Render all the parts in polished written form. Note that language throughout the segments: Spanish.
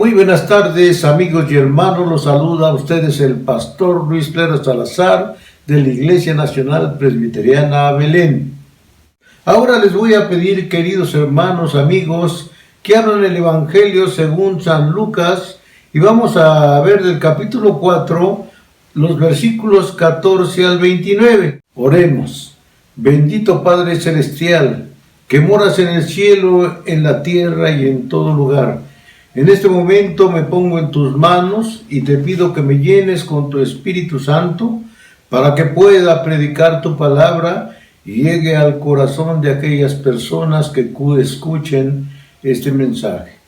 Muy buenas tardes, amigos y hermanos. Los saluda a ustedes el pastor Luis Clero Salazar de la Iglesia Nacional Presbiteriana Belén. Ahora les voy a pedir, queridos hermanos, amigos, que abran el Evangelio según San Lucas y vamos a ver del capítulo 4 los versículos 14 al 29. Oremos. Bendito Padre Celestial, que moras en el cielo, en la tierra y en todo lugar. En este momento me pongo en tus manos y te pido que me llenes con tu Espíritu Santo para que pueda predicar tu palabra y llegue al corazón de aquellas personas que escuchen este mensaje.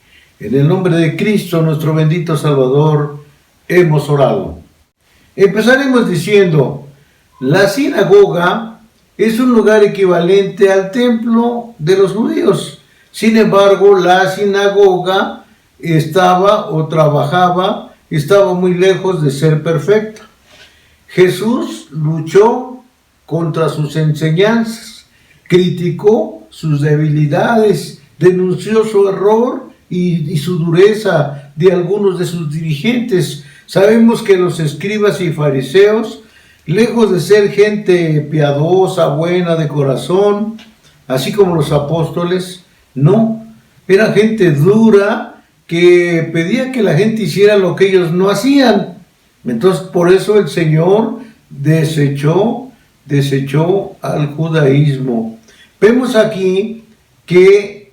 En el nombre de Cristo, nuestro bendito Salvador, hemos orado. Empezaremos diciendo, la sinagoga es un lugar equivalente al templo de los judíos. Sin embargo, la sinagoga estaba muy lejos de ser perfecta. Jesús luchó contra sus enseñanzas, criticó sus debilidades, denunció su error y su dureza de algunos de sus dirigentes. Sabemos que los escribas y fariseos, lejos de ser gente piadosa, buena de corazón, así como los apóstoles, no, eran gente dura, que pedía que la gente hiciera lo que ellos no hacían. Entonces, por eso el Señor desechó al judaísmo. Vemos aquí que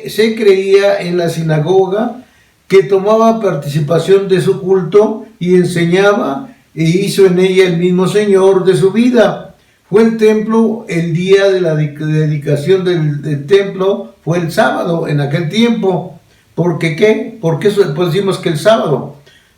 se creía en la sinagoga, que tomaba participación de su culto y enseñaba e hizo en ella el mismo Señor de su vida. Fue el templo, el día de la dedicación del templo, fue el sábado en aquel tiempo. ¿Por qué? ¿Por qué decimos que el sábado?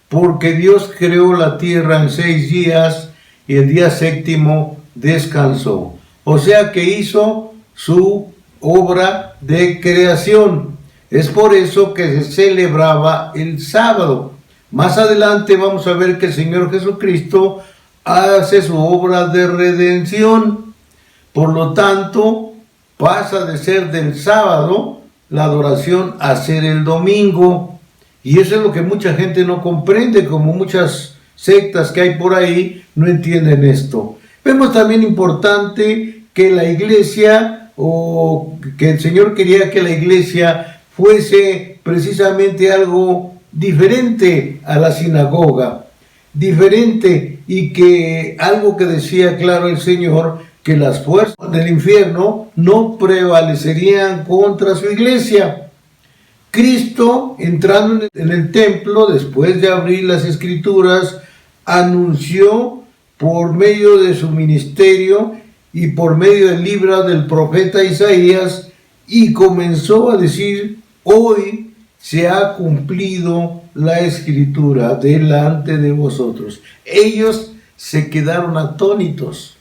Porque Dios creó la tierra en 6 días y el día séptimo descansó. O sea que hizo su obra de creación. Es por eso que se celebraba el sábado. Más adelante vamos a ver que el Señor Jesucristo hace su obra de redención. Por lo tanto, pasa de ser del sábado la adoración a ser el domingo, y eso es lo que mucha gente no comprende, como muchas sectas que hay por ahí no entienden esto. Vemos también importante que la iglesia, o que el Señor quería que la iglesia fuese precisamente algo diferente a la sinagoga, diferente, y que algo que decía claro el Señor, que las fuerzas del infierno no prevalecerían contra su iglesia. Cristo, entrando en el templo, después de abrir las Escrituras, anunció por medio de su ministerio y por medio del libro del profeta Isaías, y comenzó a decir, hoy se ha cumplido la Escritura delante de vosotros. Ellos se quedaron atónitos,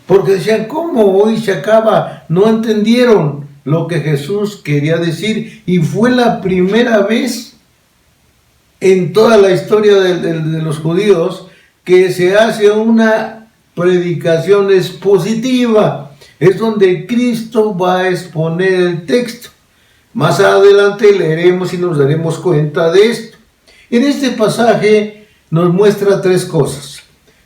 porque decían, ¿cómo hoy se acaba? No entendieron lo que Jesús quería decir, y fue la primera vez en toda la historia de los judíos que se hace una predicación expositiva. Es donde Cristo va a exponer el texto. Más adelante leeremos y nos daremos cuenta de esto. En este pasaje nos muestra 3 cosas.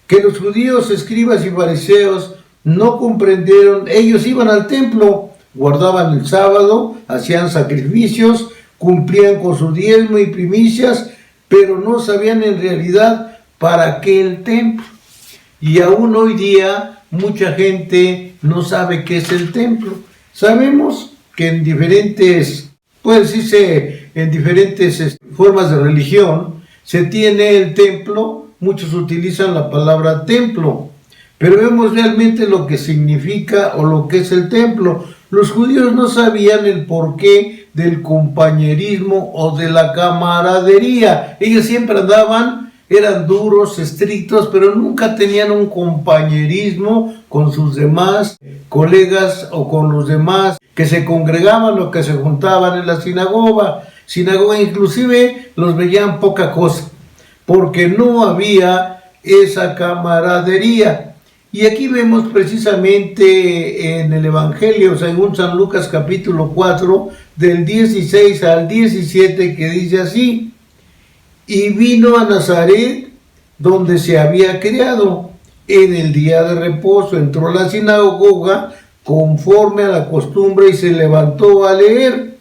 Que los judíos, escribas y fariseos no comprendieron. Ellos iban al templo, guardaban el sábado, hacían sacrificios, cumplían con su diezmo y primicias, pero no sabían en realidad para qué el templo. Y aún hoy día mucha gente no sabe qué es el templo. Sabemos que en diferentes, en diferentes formas de religión se tiene el templo. Muchos utilizan la palabra templo, pero vemos realmente lo que significa o lo que es el templo. Los judíos no sabían el porqué del compañerismo o de la camaradería. Ellos siempre eran duros, estrictos, pero nunca tenían un compañerismo con sus demás colegas o con los demás que se congregaban o que se juntaban en la sinagoga. Inclusive los veían poca cosa, porque no había esa camaradería. Y aquí vemos precisamente en el Evangelio según San Lucas capítulo 4, del 16 al 17, que dice así: y vino a Nazaret, donde se había criado. En el día de reposo entró a la sinagoga conforme a la costumbre y se levantó a leer.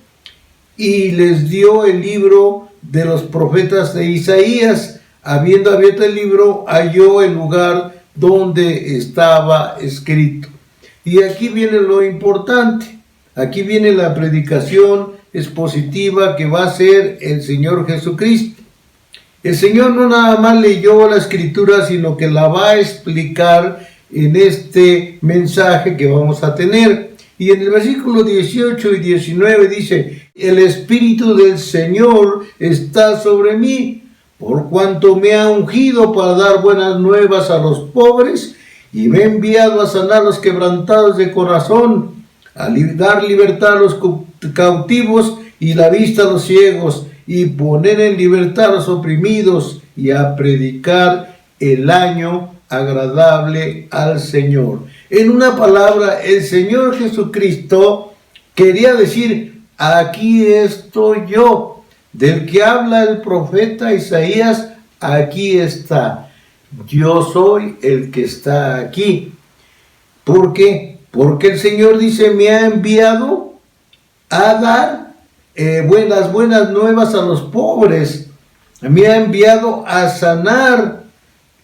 Y les dio el libro de los profetas de Isaías. Habiendo abierto el libro, halló el lugar donde estaba escrito. Y aquí viene lo importante. Aquí viene la predicación expositiva que va a hacer el Señor Jesucristo. El Señor no nada más leyó la Escritura, sino que la va a explicar en este mensaje que vamos a tener. Y en el versículo 18 y 19 dice: el Espíritu del Señor está sobre mí, por cuanto me ha ungido para dar buenas nuevas a los pobres, y me ha enviado a sanar a los quebrantados de corazón, a dar libertad a los cautivos y la vista a los ciegos, y poner en libertad a los oprimidos, y a predicar el año agradable al Señor. En una palabra, el Señor Jesucristo quería decir: aquí estoy yo. Del que habla el profeta Isaías, aquí está. Yo soy el que está aquí. ¿Por qué? Porque el Señor dice: me ha enviado a dar buenas nuevas a los pobres, me ha enviado a sanar,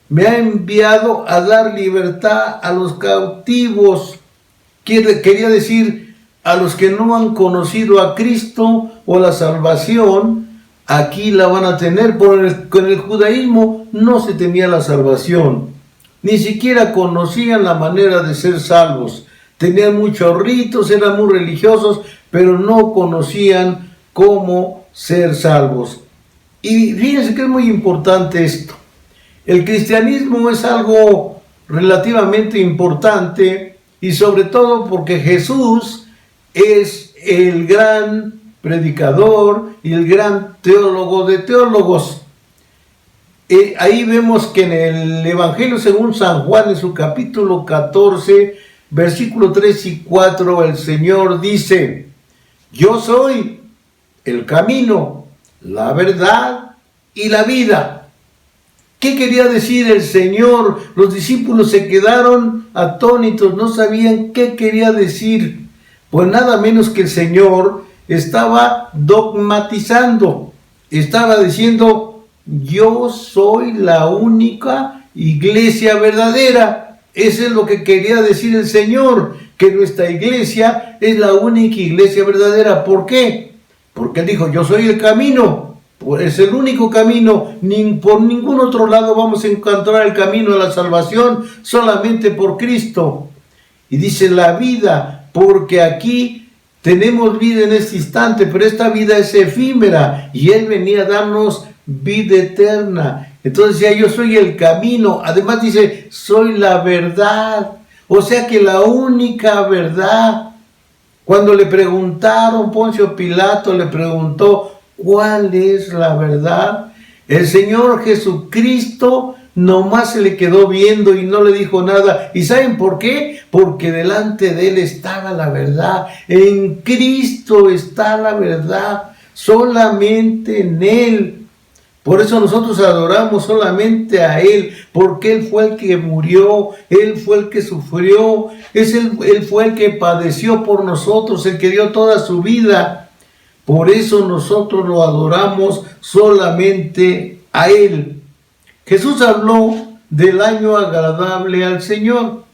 me ha enviado a dar libertad a los cautivos. Quería decir, a los que no han conocido a Cristo o la salvación, aquí la van a tener. Con el judaísmo no se tenía la salvación, ni siquiera conocían la manera de ser salvos. Tenían muchos ritos, eran muy religiosos, pero no conocían cómo ser salvos. Y fíjense que es muy importante esto. El cristianismo es algo relativamente importante, y sobre todo porque Jesús es el gran predicador y el gran teólogo de teólogos. Ahí vemos que en el Evangelio según San Juan, en su capítulo 14, versículo 3 y 4, el Señor dice: yo soy el camino, la verdad y la vida. ¿Qué quería decir el Señor? Los discípulos se quedaron atónitos, no sabían qué quería decir. Pues nada menos que el Señor estaba dogmatizando, estaba diciendo: yo soy la única iglesia verdadera. Eso es lo que quería decir el Señor, que nuestra iglesia es la única iglesia verdadera. ¿Por qué? Porque Él dijo: yo soy el camino, es el único camino, por ningún otro lado vamos a encontrar el camino a la salvación, solamente por Cristo. Y dice la vida, porque aquí tenemos vida en este instante, pero esta vida es efímera, y Él venía a darnos vida eterna. Entonces decía: yo soy el camino. Además dice: soy la verdad. O sea que la única verdad. Cuando le preguntaron, Poncio Pilato le preguntó: ¿cuál es la verdad? El Señor Jesucristo nomás se le quedó viendo y no le dijo nada. ¿Y saben por qué? Porque delante de Él estaba la verdad. En Cristo está la verdad. Solamente en Él. Por eso nosotros adoramos solamente a Él, porque Él fue el que murió, Él fue el que sufrió, Él fue el que padeció por nosotros, el que dio toda su vida. Por eso nosotros lo adoramos solamente a Él. Jesús habló del año agradable al Señor.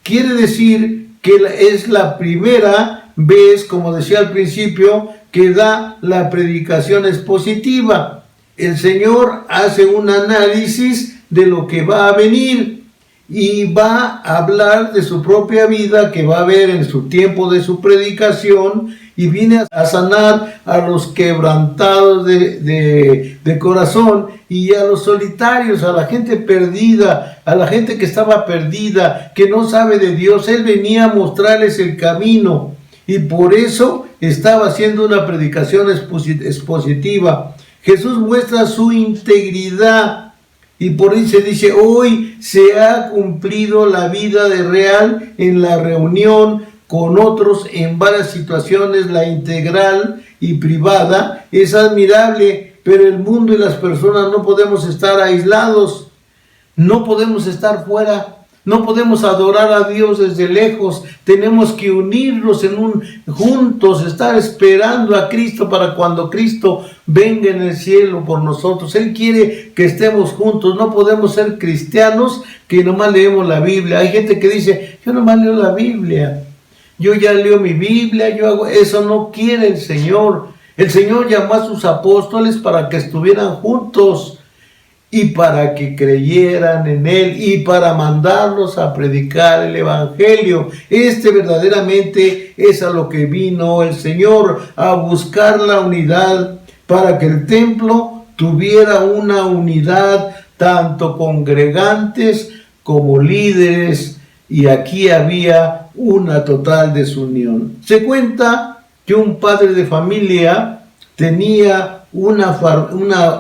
Quiere decir que es la primera vez, como decía al principio, que da la predicación expositiva. El Señor hace un análisis de lo que va a venir y va a hablar de su propia vida que va a ver en su tiempo de su predicación, y viene a sanar a los quebrantados de corazón y a los solitarios, a la gente perdida, a la gente que estaba perdida, que no sabe de Dios. Él venía a mostrarles el camino, y por eso estaba haciendo una predicación expositiva. Jesús muestra su integridad. Y por ahí se dice, hoy se ha cumplido la vida de real en la reunión con otros en varias situaciones, la integral y privada es admirable, pero el mundo y las personas no podemos estar aislados, no podemos estar fuera. No podemos adorar a Dios desde lejos, tenemos que unirnos juntos, estar esperando a Cristo para cuando Cristo venga en el cielo por nosotros. Él quiere que estemos juntos, no podemos ser cristianos que nomás leemos la Biblia. Hay gente que dice, yo nomás leo la Biblia, yo ya leo mi Biblia, yo hago eso. No quiere el Señor. El Señor llamó a sus apóstoles para que estuvieran juntos y para que creyeran en Él y para mandarlos a predicar el Evangelio. Verdaderamente es a lo que vino el Señor, a buscar la unidad para que el templo tuviera una unidad, tanto congregantes como líderes, y aquí había una total desunión. Se cuenta que un padre de familia tenía una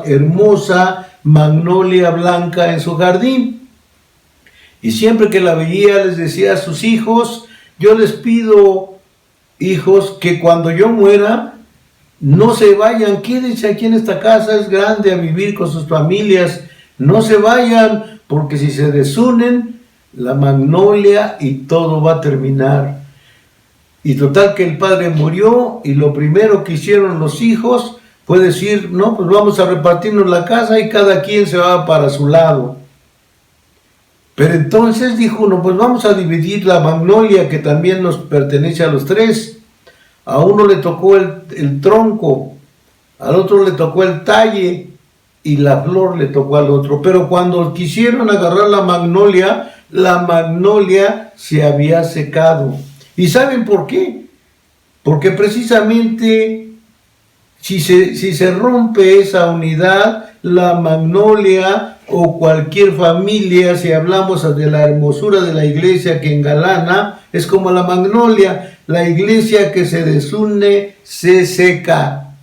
hermosa magnolia blanca en su jardín, y siempre que la veía les decía a sus hijos, yo les pido, hijos, que cuando yo muera no se vayan, quédense aquí en esta casa, es grande, a vivir con sus familias, no se vayan, porque si se desunen, la magnolia y todo va a terminar. Y total que el padre murió, y lo primero que hicieron los hijos fue decir, no, pues vamos a repartirnos la casa y cada quien se va para su lado. Pero entonces dijo uno, pues vamos a dividir la magnolia que también nos pertenece a los tres. A uno le tocó el tronco, al otro le tocó el talle y la flor le tocó al otro. Pero cuando quisieron agarrar la magnolia se había secado. ¿Y saben por qué? Porque precisamente si se rompe esa unidad, la magnolia o cualquier familia, si hablamos de la hermosura de la iglesia que engalana, es como la magnolia, la iglesia que se desune, se seca.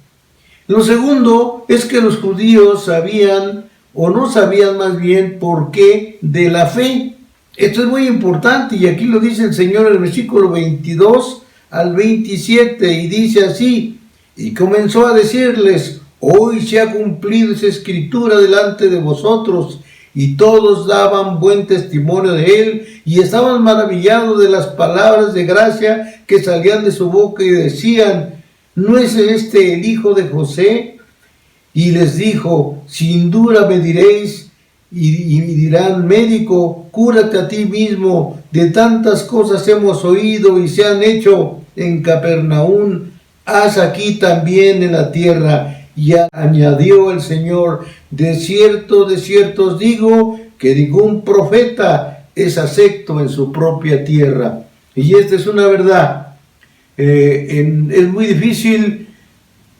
Lo segundo es que los judíos sabían, o no sabían más bien, por qué de la fe. Esto es muy importante, y aquí lo dice el Señor en el versículo 22 al 27, y dice así, y comenzó a decirles, hoy se ha cumplido esa escritura delante de vosotros. Y todos daban buen testimonio de él, y estaban maravillados de las palabras de gracia que salían de su boca, y decían, ¿no es este el hijo de José? Y les dijo, sin duda me diréis, y dirán, médico, cúrate a ti mismo, de tantas cosas hemos oído y se han hecho en Capernaum, haz aquí también en la tierra. Y añadió el Señor, de cierto os digo, que ningún profeta es acepto en su propia tierra. Y esta es una verdad. Es muy difícil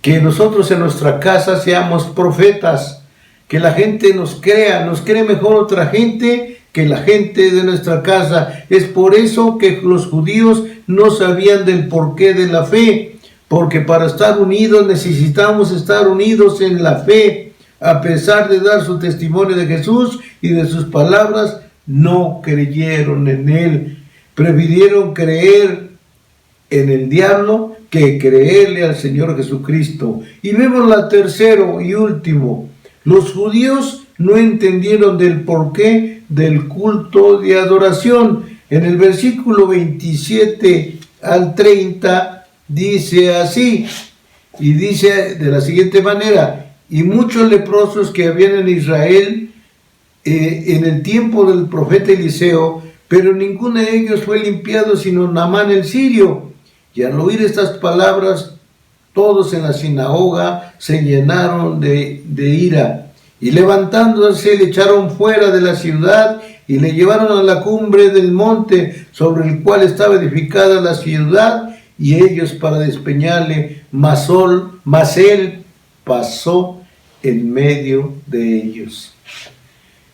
que nosotros en nuestra casa seamos profetas, que la gente nos cree mejor otra gente que la gente de nuestra casa. Es por eso que los judíos no sabían del porqué de la fe, porque para estar unidos necesitamos estar unidos en la fe. A pesar de dar su testimonio de Jesús y de sus palabras, no creyeron en él. Prefirieron creer en el diablo que creerle al Señor Jesucristo. Y vemos la tercero y último. Los judíos no entendieron del porqué del culto de adoración. En el versículo 27 al 30 dice así, y dice de la siguiente manera, y muchos leprosos que habían en Israel en el tiempo del profeta Eliseo, pero ninguno de ellos fue limpiado sino Naamán el sirio. Y al oír estas palabras, todos en la sinagoga se llenaron de ira, y levantándose le echaron fuera de la ciudad y le llevaron a la cumbre del monte sobre el cual estaba edificada la ciudad, y ellos para despeñarle, mas él pasó en medio de ellos.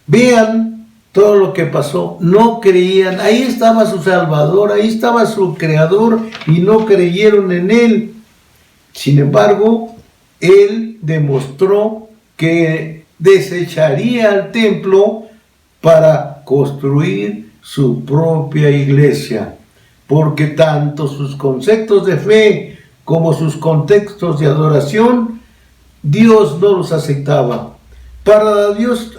Vean todo lo que pasó, no creían, ahí estaba su Salvador, ahí estaba su Creador, y no creyeron en él. Sin embargo, él demostró que desecharía el templo para construir su propia iglesia, porque tanto sus conceptos de fe como sus contextos de adoración, Dios no los aceptaba. Para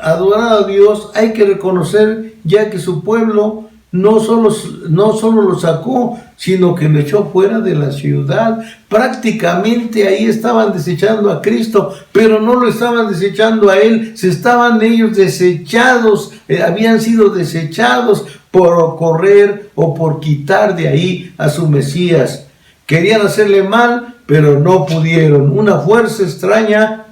adorar a Dios hay que reconocer ya que su pueblo no solo lo sacó, sino que lo echó fuera de la ciudad. Prácticamente ahí estaban desechando a Cristo, pero no lo estaban desechando a Él, se estaban ellos desechados, habían sido desechados por correr o por quitar de ahí a su Mesías. Querían hacerle mal, pero no pudieron. Una fuerza extraña,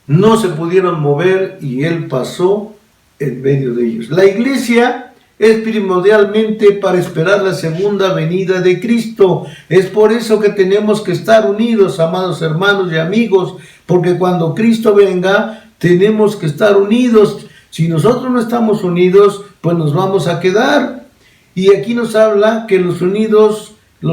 no se pudieron mover y Él pasó en medio de ellos. La iglesia es primordialmente para esperar la segunda venida de Cristo. Es por eso que tenemos que estar unidos, amados hermanos y amigos, porque cuando Cristo venga, tenemos que estar unidos. Si nosotros no estamos unidos, pues nos vamos a quedar. Y aquí nos habla que los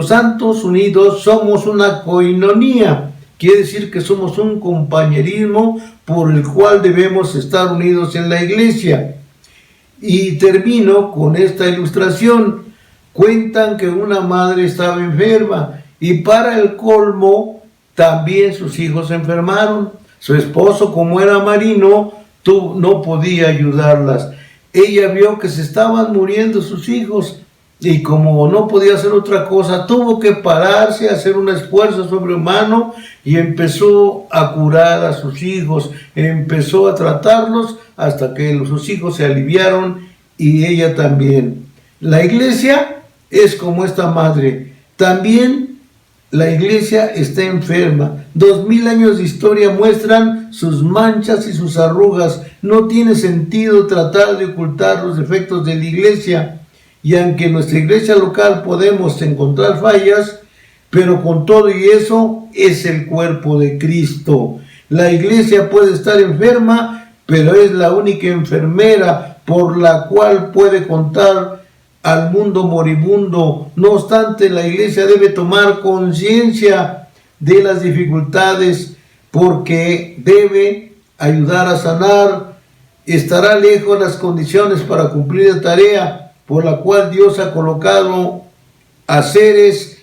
santos unidos, somos una koinonía. Quiere decir que somos un compañerismo por el cual debemos estar unidos en la iglesia. Y termino con esta ilustración. Cuentan que una madre estaba enferma y para el colmo también sus hijos se enfermaron. Su esposo, como era marino, no podía ayudarlas. Ella vio que se estaban muriendo sus hijos y como no podía hacer otra cosa, tuvo que pararse, hacer un esfuerzo sobrehumano y empezó a curar a sus hijos, empezó a tratarlos hasta que sus hijos se aliviaron y ella también. La iglesia es como esta madre. También la iglesia está enferma. 2000 años de historia muestran sus manchas y sus arrugas. No tiene sentido tratar de ocultar los defectos de la iglesia. Y aunque en nuestra iglesia local podemos encontrar fallas, pero con todo y eso es el cuerpo de Cristo. La iglesia puede estar enferma, pero es la única enfermera por la cual puede contar al mundo moribundo. No obstante, la iglesia debe tomar conciencia de las dificultades porque debe ayudar a sanar. Estará lejos las condiciones para cumplir la tarea por la cual Dios ha colocado a seres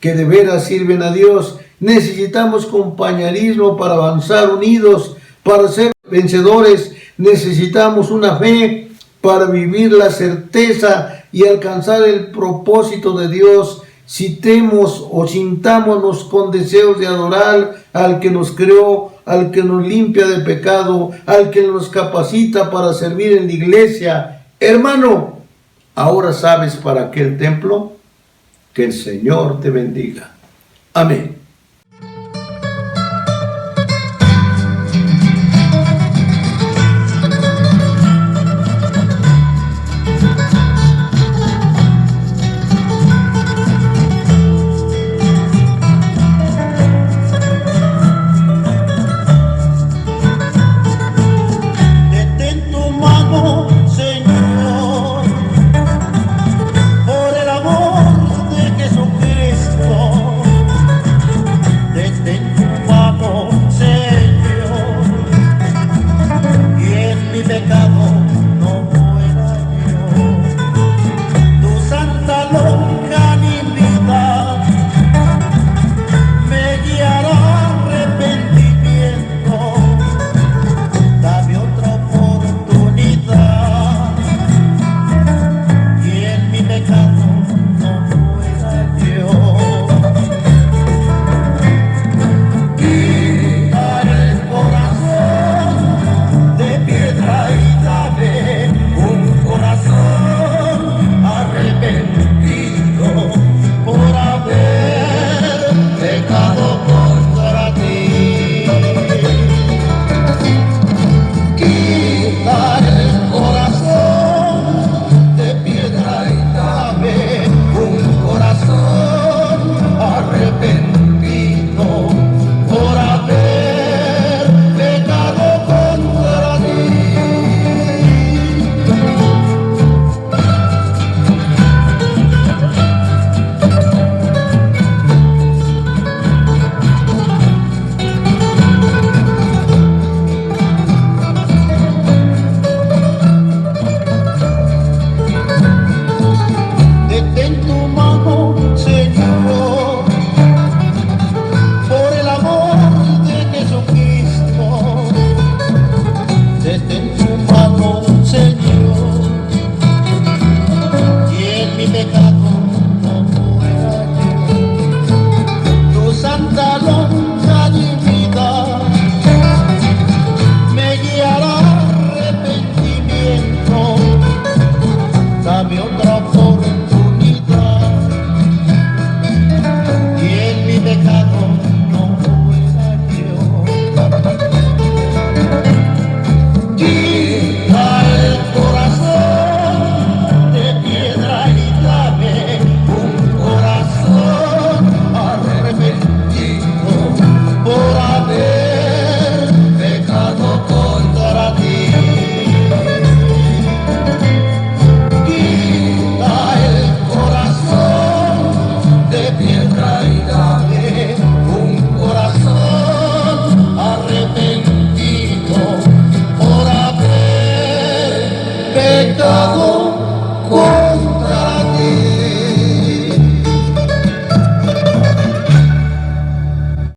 que de veras sirven a Dios. Necesitamos compañerismo para avanzar unidos, para ser vencedores. Necesitamos una fe para vivir la certeza y alcanzar el propósito de Dios. Citemos o sintámonos con deseos de adorar al que nos creó, al que nos limpia de pecado, al que nos capacita para servir en la iglesia. Hermano, ahora sabes para qué el templo. Que el Señor te bendiga. Amén.